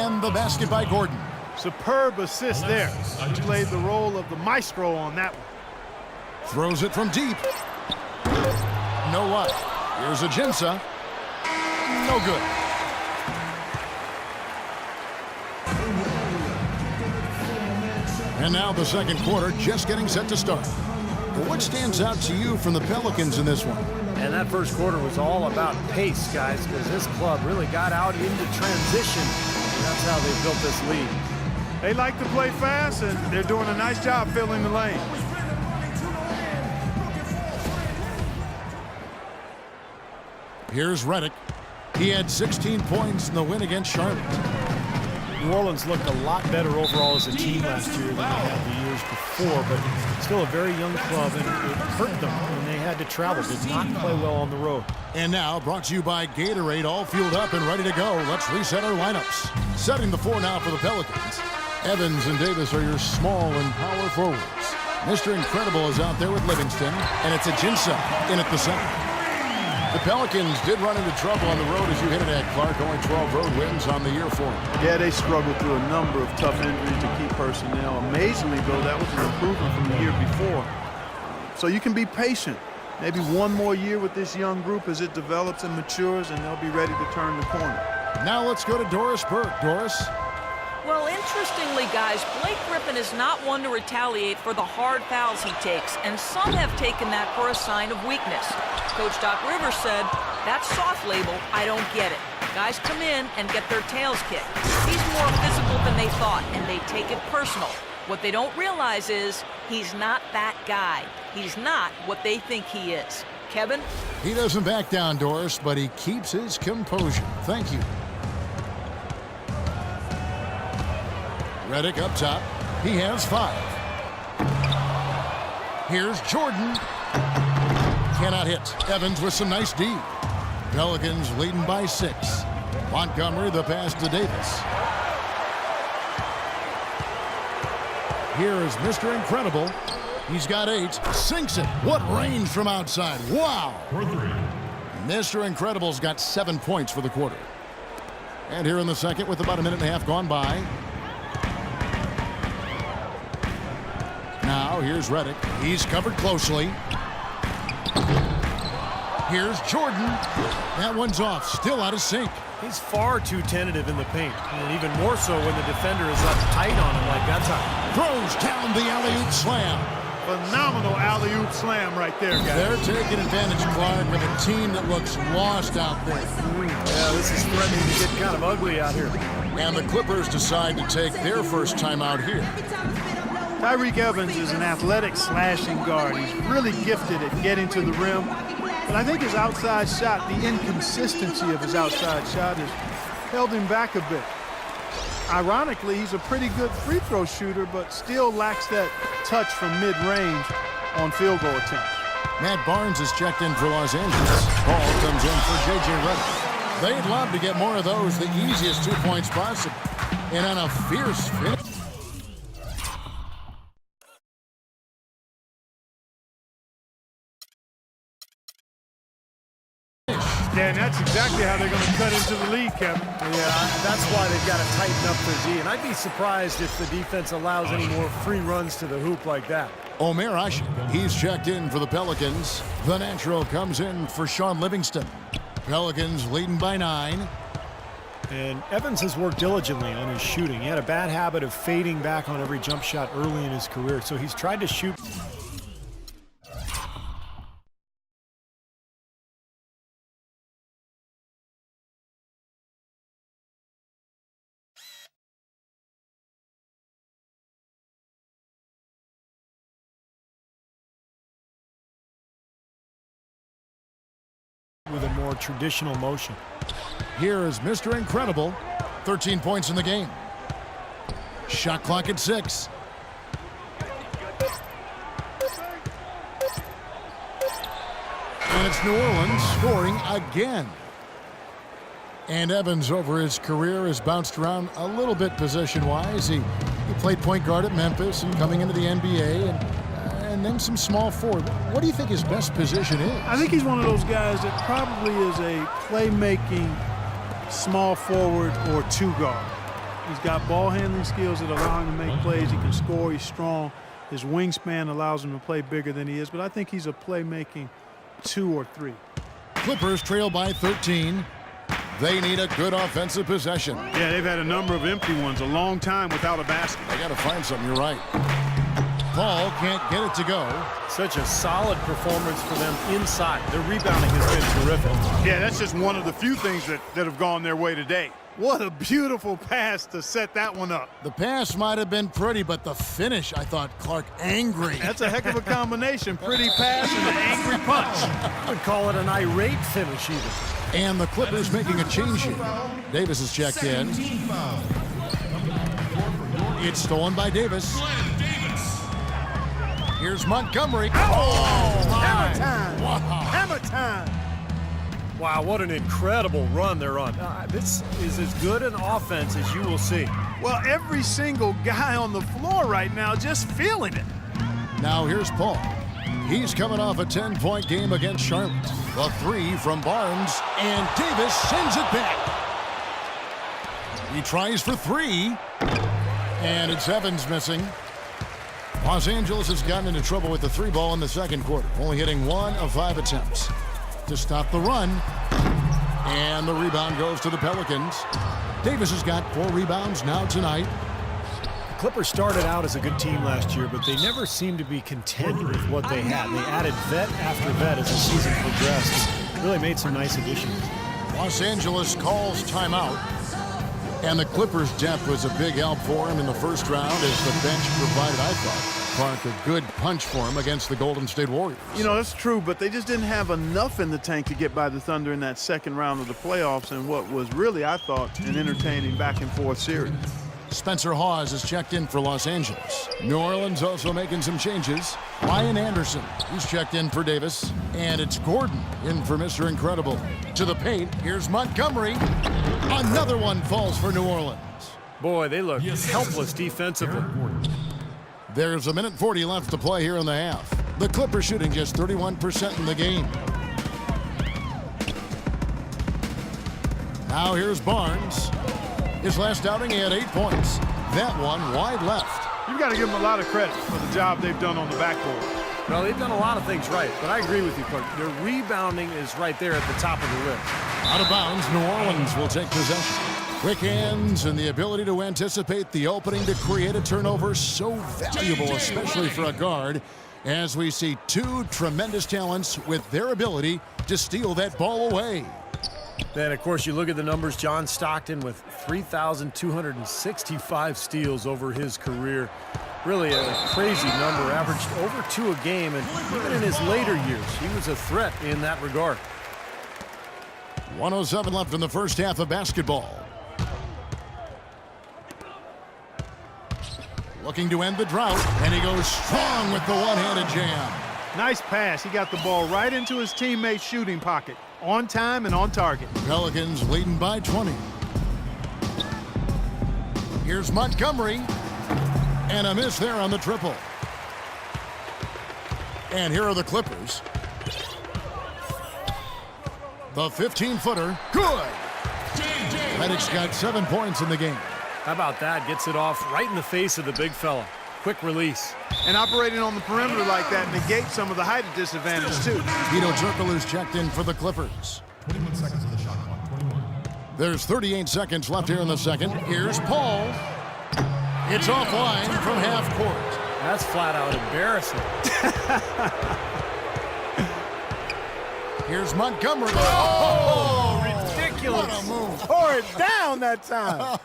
And the basket by Gordon. Superb assist there. He played the role of the maestro on that one. Throws it from deep. No luck. Here's Ajinça. No good. And now the second quarter just getting set to start. Well, what stands out to you from the Pelicans in this one? And that first quarter was all about pace, guys, because this club really got out into transition. And that's how they built this lead. They like to play fast, and they're doing a nice job filling the lane. Here's Redick. He had 16 points in the win against Charlotte. New Orleans looked a lot better overall as a team last year than they had the years before, but still a very young club, and it hurt them when they had to travel. Did not play well on the road. And now, brought to you by Gatorade, all fueled up and ready to go. Let's reset our lineups. Setting the floor now for the Pelicans. Evans and Davis are your small and power forwards. Mr. Incredible is out there with Livingston, and it's Ajinça in at the center. The Pelicans did run into trouble on the road, as you hinted at, Clark. Only 12 road wins on the year for them. Yeah, they struggled through a number of tough injuries to key personnel. Amazingly, though, that was an improvement from the year before. So you can be patient. Maybe one more year with this young group as it develops and matures, and they'll be ready to turn the corner. Now let's go to Doris Burke. Doris? Well, interestingly, guys, Blake Griffin is not one to retaliate for the hard fouls he takes, and some have taken that for a sign of weakness. Coach Doc Rivers said, "That soft label, I don't get it. Guys come in and get their tails kicked. He's more physical than they thought, and they take it personal. What they don't realize is he's not that guy. He's not what they think he is." Kevin? He doesn't back down, Doris, but he keeps his composure. Thank you. Redick up top. He has 5. Here's Jordan. Cannot hit. Evans with some nice D. Pelicans leading by 6. Montgomery the pass to Davis. Here is Mr. Incredible. He's got 8. Sinks it. What range from outside. Wow. Mr. Incredible's got 7 points for the quarter. And here in the second with about a minute and a half gone by. Now here's Redick. He's covered closely. Here's Jordan. That one's off. Still out of sync. He's far too tentative in the paint, and even more so when the defender is up tight on him like that time. Throws down the alley-oop slam. Phenomenal alley-oop slam right there, guys. They're taking advantage, Clark, of a team that looks lost out there. Yeah, this is threatening to get kind of ugly out here. And the Clippers decide to take their first time out here. Tyreke Evans is an athletic slashing guard. He's really gifted at getting to the rim. But I think his outside shot, the inconsistency of his outside shot has held him back a bit. Ironically, he's a pretty good free throw shooter, but still lacks that touch from mid-range on field goal attempts. Matt Barnes is checked in for Los Angeles. Ball comes in for J.J. Redick. They'd love to get more of those, the easiest 2 points possible. And on a fierce finish. Yeah, and that's exactly how they're going to cut into the lead, Kevin. Yeah, that's why they've got to tighten up their D. And I'd be surprised if the defense allows any more free runs to the hoop like that. Omer Asik, he's checked in for the Pelicans. The natural comes in for Shaun Livingston. Pelicans leading by 9. And Evans has worked diligently on his shooting. He had a bad habit of fading back on every jump shot early in his career, so he's tried to shoot. With a more traditional motion. Here is Mr. Incredible. 13 points in the game. Shot clock at 6. And it's New Orleans scoring again. And Evans over his career has bounced around a little bit position-wise. He played point guard at Memphis and coming into the NBA and then some small forward. What do you think his best position is? I think he's one of those guys that probably is a playmaking small forward or 2 guard. He's got ball handling skills that allow him to make plays. He can score. He's strong. His wingspan allows him to play bigger than he is, but I think he's a playmaking 2 or 3. Clippers trail by 13. They need a good offensive possession. Yeah, they've had a number of empty ones, a long time without a basket. They got to find something. You're right. Paul can't get it to go. Such a solid performance for them inside. Their rebounding has been terrific. Yeah, that's just one of the few things that have gone their way today. What a beautiful pass to set that one up. The pass might have been pretty, but the finish, I thought, Clark, angry. That's a heck of a combination. Pretty pass and an angry punch. I would call it an irate finish even. And the Clippers making a change here. Davis is checked in. It's stolen by Davis. Here's Montgomery. Hammer time. Wow. Hammer time. Wow, what an incredible run they're on. This is as good an offense as you will see. Well, every single guy on the floor right now just feeling it. Now here's Paul. He's coming off a 10-point game against Charlotte. The 3 from Barnes, and Davis sends it back. He tries for 3, and it's Evans missing. Los Angeles has gotten into trouble with the 3 ball in the second quarter, only hitting 1 of 5 attempts to stop the run. And the rebound goes to the Pelicans. Davis has got 4 rebounds now tonight. The Clippers started out as a good team last year, but they never seemed to be content with what they had. They added vet after vet as the season progressed. Really made some nice additions. Los Angeles calls timeout. And the Clippers' depth was a big help for him in the first round as the bench provided, I thought, Clark, a good punch for him against the Golden State Warriors. You know, that's true, but they just didn't have enough in the tank to get by the Thunder in that second round of the playoffs in what was really, I thought, an entertaining back-and-forth series. Spencer Hawes is checked in for Los Angeles. New Orleans also making some changes. Ryan Anderson, he's checked in for Davis. And it's Gordon in for Mr. Incredible. To the paint, here's Montgomery. Another one falls for New Orleans. Boy, they look helpless defensively. There's 1:40 left to play here in the half. The Clippers shooting just 31% in the game. Now here's Barnes. His last outing, he had 8 points. That one wide left. You've got to give them a lot of credit for the job they've done on the backboard. Well, they've done a lot of things right, but I agree with you, Clark. Their rebounding is right there at the top of the list. Out of bounds, New Orleans will take possession. Quick hands and the ability to anticipate the opening to create a turnover, so valuable, especially for a guard, as we see 2 tremendous talents with their ability to steal that ball away. Then, of course, you look at the numbers. John Stockton with 3,265 steals over his career. Really a crazy number, averaged over 2 a game, and even in his later years, he was a threat in that regard. 1:07 left in the first half of basketball. Looking to end the drought, and he goes strong with the one-handed jam. Nice pass. He got the ball right into his teammate's shooting pocket. On time and on target. Pelicans leading by 20. Here's Montgomery. And a miss there on the triple. And here are the Clippers. The 15-footer. Good. Reddick's got 7 points in the game. How about that? Gets it off right in the face of the big fella. Quick release. And operating on the perimeter like that negates some of the height disadvantage, too. Vito Turkoglu's checked in for the Clippers. 21 seconds of the shot clock. 21. There's 38 seconds left here in the second. Here's Paul. It's offline from half court. That's flat out embarrassing. Here's Montgomery. Oh, ridiculous. What a move. Tore it down that time.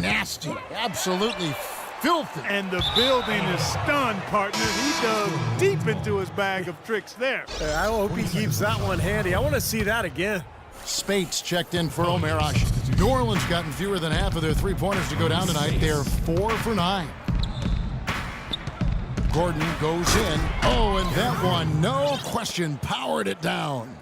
Nasty. Absolutely filthy. And the building is stunned, partner. He dug deep into his bag of tricks there. I hope he keeps that one handy. I want to see that again. Spates checked in for Omer Ashe. New Orleans gotten fewer than half of their three-pointers to go down tonight. They're 4 for 9. Gordon goes in. Oh, and that one, no question, powered it down.